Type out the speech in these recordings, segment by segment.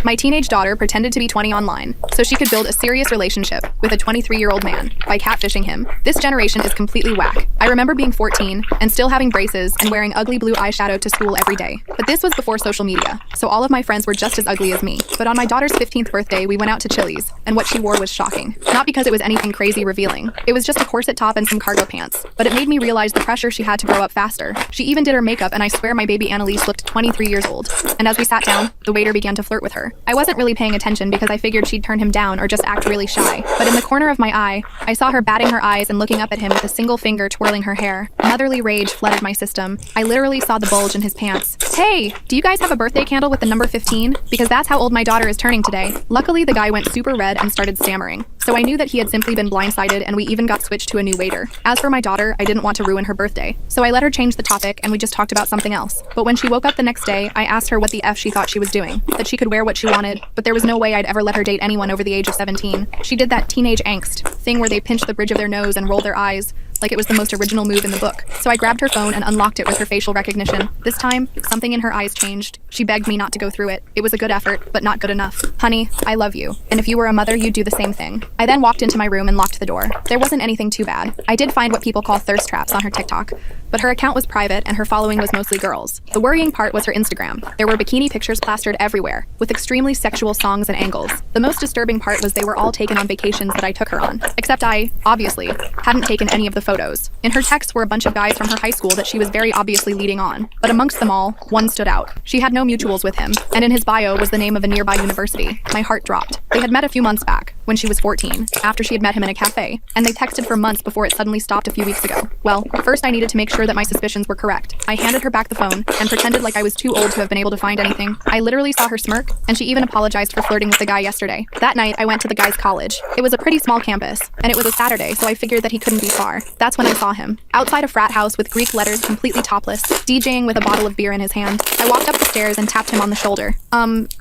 My teenage daughter pretended to be 20 online, so she could build a serious relationship with a 23-year-old man by catfishing him. This generation is completely whack. I remember being 14 and still having braces and wearing ugly blue eyeshadow to school every day. But this was before social media, so all of my friends were just as ugly as me. But on my daughter's 15th birthday, we went out to Chili's, and what she wore was shocking. Not because it was anything crazy revealing. It was just a corset top and some cargo pants. But it made me realize the pressure she had to grow up faster. She even did her makeup, and I swear my baby Annalise looked 23 years old. And as we sat down, the waiter began to flirt with her. I wasn't really paying attention because I figured she'd turn him down or just act really shy. But in the corner of my eye, I saw her batting her eyes and looking up at him with a single finger twirling her hair. Motherly rage flooded my system. I literally saw the bulge in his pants. Hey, do you guys have a birthday candle with the number 15? Because that's how old my daughter is turning today. Luckily, the guy went super red and started stammering. So I knew that he had simply been blindsided, and we even got switched to a new waiter. As for my daughter, I didn't want to ruin her birthday, so I let her change the topic and we just talked about something else. But when she woke up the next day, I asked her what the F she thought she was doing, that she could wear what she wanted, but there was no way I'd ever let her date anyone over the age of 17. She did that teenage angst thing where they pinch the bridge of their nose and roll their eyes, like it was the most original move in the book. So I grabbed her phone and unlocked it with her facial recognition. This time, something in her eyes changed. She begged me not to go through it. It was a good effort, but not good enough. Honey, I love you. And if you were a mother, you'd do the same thing. I then walked into my room and locked the door. There wasn't anything too bad. I did find what people call thirst traps on her TikTok, but her account was private and her following was mostly girls. The worrying part was her Instagram. There were bikini pictures plastered everywhere, with extremely sexual songs and angles. The most disturbing part was they were all taken on vacations that I took her on. Except I, obviously, hadn't taken any of the photos. In her texts were a bunch of guys from her high school that she was very obviously leading on. But amongst them all, one stood out. She had no mutuals with him, and in his bio was the name of a nearby university. My heart dropped. They had met a few months back, when she was 14, after she had met him in a cafe, and they texted for months before it suddenly stopped a few weeks ago. Well, first I needed to make sure that my suspicions were correct. I handed her back the phone and pretended like I was too old to have been able to find anything. I literally saw her smirk, and she even apologized for flirting with the guy yesterday. That night, I went to the guy's college. It was a pretty small campus, and it was a Saturday, so I figured that he couldn't be far. That's when I saw him. Outside a frat house with Greek letters, completely topless, DJing with a bottle of beer in his hand. I walked up the stairs and tapped him on the shoulder.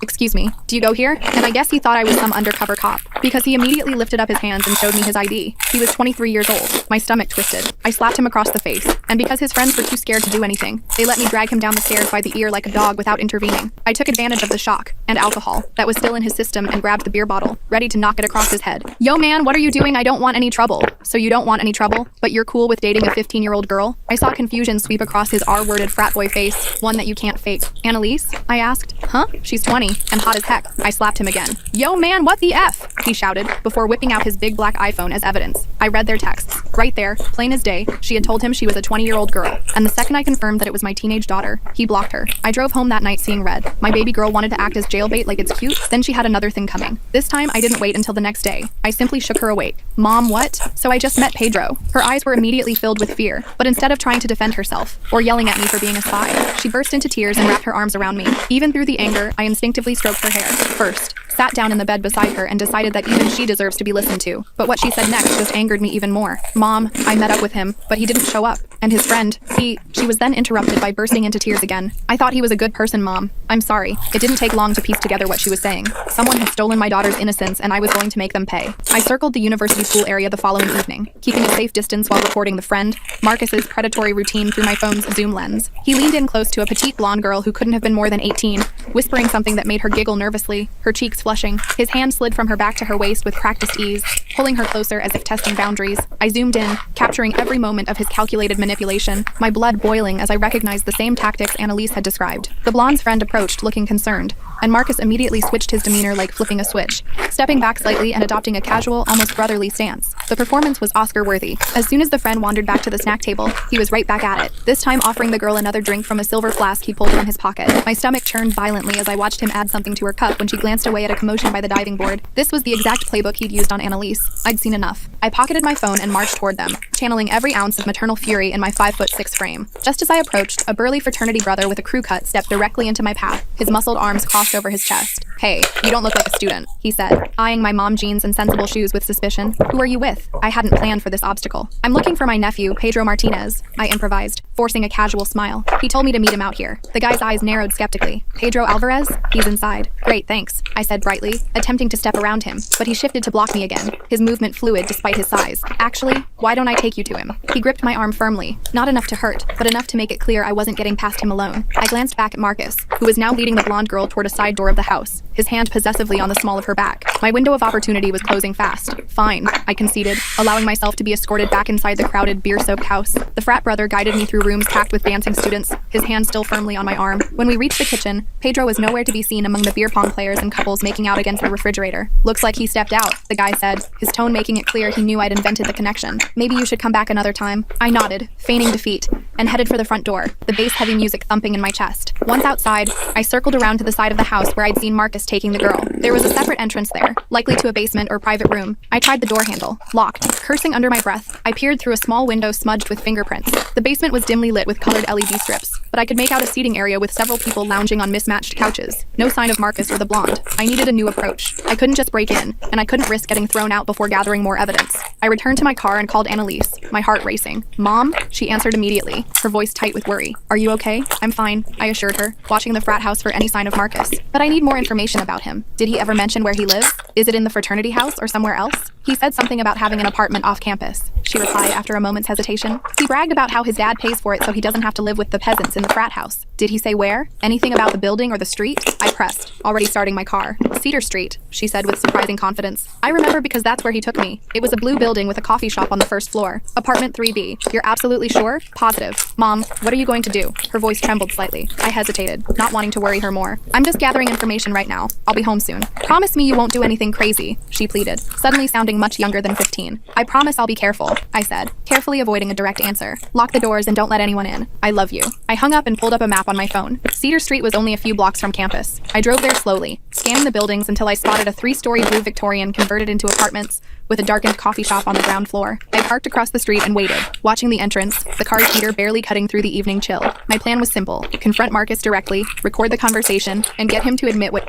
Excuse me, do you go here? And I guess he thought I was some undercover cop, because he immediately lifted up his hands and showed me his ID. He was 23 years old. My stomach twisted. I slapped him across the face, and because his friends were too scared to do anything, they let me drag him down the stairs by the ear like a dog without intervening. I took advantage of the shock and alcohol that was still in his system and grabbed the beer bottle, ready to knock it across his head. Yo man, what are you doing? I don't want any trouble. So you don't want any trouble, but you're cool with dating a 15-year-old girl? I saw confusion sweep across his R-worded frat boy face, one that you can't fake. Annalise? I asked. Huh? She's 20 and hot as heck. I slapped him again. Yo man, what the F? He shouted, before whipping out his big black iPhone as evidence. I read their texts. Right there, plain as day, she had told him she was a 20-year-old girl, and the second I confirmed that it was my teenage daughter, he blocked her. I drove home that night seeing red. My baby girl wanted to act as jailbait like it's cute, then she had another thing coming. This time, I didn't wait until the next day. I simply shook her awake. Mom, what? So I just met Pedro. Her eyes were immediately filled with fear, but instead of trying to defend herself, or yelling at me for being a spy, she burst into tears and wrapped her arms around me. Even through the anger, I instinctively stroked her hair. First, sat down in the bed beside her and decided that even she deserves to be listened to. But what she said next just angered me even more. Mom, I met up with him, but he didn't show up. And his friend, she was then interrupted by bursting into tears again. I thought he was a good person, Mom. I'm sorry. It didn't take long to piece together what she was saying. Someone had stolen my daughter's innocence and I was going to make them pay. I circled the university pool area the following evening, keeping a safe distance while recording the friend, Marcus's predatory routine through my phone's zoom lens. He leaned in close to a petite blonde girl who couldn't have been more than 18, whispering something that made her giggle nervously, her cheeks flushing. His hand slid from her back to her waist with practiced ease, pulling her closer as if testing boundaries. I zoomed in, capturing every moment of his calculated manipulation, my blood boiling as I recognized the same tactics Annalise had described. The blonde's friend approached, looking concerned, and Marcus immediately switched his demeanor like flipping a switch, stepping back slightly and adopting a casual, almost brotherly stance. The performance was Oscar-worthy. As soon as the friend wandered back to the snack table, he was right back at it, this time offering the girl another drink from a silver flask he pulled from his pocket. My stomach churned violently as I watched him add something to her cup when she glanced away at a commotion by the diving board. This was the exact playbook he'd used on Annalise. I'd seen enough. I pocketed my phone and marched toward them, channeling every ounce of maternal fury in my 5'6" frame. Just as I approached, a burly fraternity brother with a crew cut stepped directly into my path, his muscled arms crossed over his chest. Hey, you don't look like a student, he said, eyeing my mom jeans and sensible shoes with suspicion. Who are you with? I hadn't planned for this obstacle. I'm looking for my nephew, Pedro Martinez, I improvised, forcing a casual smile. He told me to meet him out here. The guy's eyes narrowed skeptically. Pedro Alvarez? He's inside. Great, thanks, I said brightly, attempting to step around him, but he shifted to block me again, his movement fluid despite his size. Actually, why don't I take you to him? He gripped my arm firmly, not enough to hurt, but enough to make it clear I wasn't getting past him alone. I glanced back at Marcus, who was now leading the blonde girl toward a side door of the house. his hand possessively on the small of her back. My window of opportunity was closing fast. Fine, I conceded, allowing myself to be escorted back inside the crowded, beer-soaked house. The frat brother guided me through rooms packed with dancing students, his hand still firmly on my arm. When we reached the kitchen, Pedro was nowhere to be seen among the beer pong players and couples making out against the refrigerator. Looks like he stepped out, the guy said, his tone making it clear he knew I'd invented the connection. Maybe you should come back another time. I nodded, feigning defeat, and headed for the front door, the bass-heavy music thumping in my chest. Once outside, I circled around to the side of the house where I'd seen Marcus taking the girl. There was a separate entrance there, likely to a basement or private room. I tried the door handle, locked. Cursing under my breath, I peered through a small window smudged with fingerprints. The basement was dimly lit with colored LED strips, but I could make out a seating area with several people lounging on mismatched couches. No sign of Marcus or the blonde. I needed a new approach. I couldn't just break in, and I couldn't risk getting thrown out before gathering more evidence. I returned to my car and called Annalise, my heart racing. Mom? She answered immediately, her voice tight with worry. Are you okay? I'm fine, I assured her, watching the frat house for any sign of Marcus. But I need more information about him. Did he ever mention where he lives? Is it in the fraternity house or somewhere else? He said something about having an apartment off campus, she replied after a moment's hesitation. He bragged about how his dad pays for it so he doesn't have to live with the peasants in the frat house. Did he say where? Anything about the building or the street? I pressed, already starting my car. Cedar Street, she said with surprising confidence. I remember because that's where he took me. It was a blue building with a coffee shop on the first floor. Apartment 3B. You're absolutely sure? Positive. Mom, what are you going to do? Her voice trembled slightly. I hesitated, not wanting to worry her more. I'm just gathering information right now. I'll be home soon. Promise me you won't do anything crazy, she pleaded, suddenly sounding much younger than 15. I promise I'll be careful, I said, carefully avoiding a direct answer. Lock the doors and don't let anyone in. I love you. I hung up and pulled up a map on my phone. Cedar Street was only a few blocks from campus. I drove there slowly, scanning the buildings until I spotted a 3-story blue Victorian converted into apartments with a darkened coffee shop on the ground floor. I parked across the street and waited, watching the entrance, the car's heater barely cutting through the evening chill. My plan was simple: confront Marcus directly, record the conversation, and get him to admit what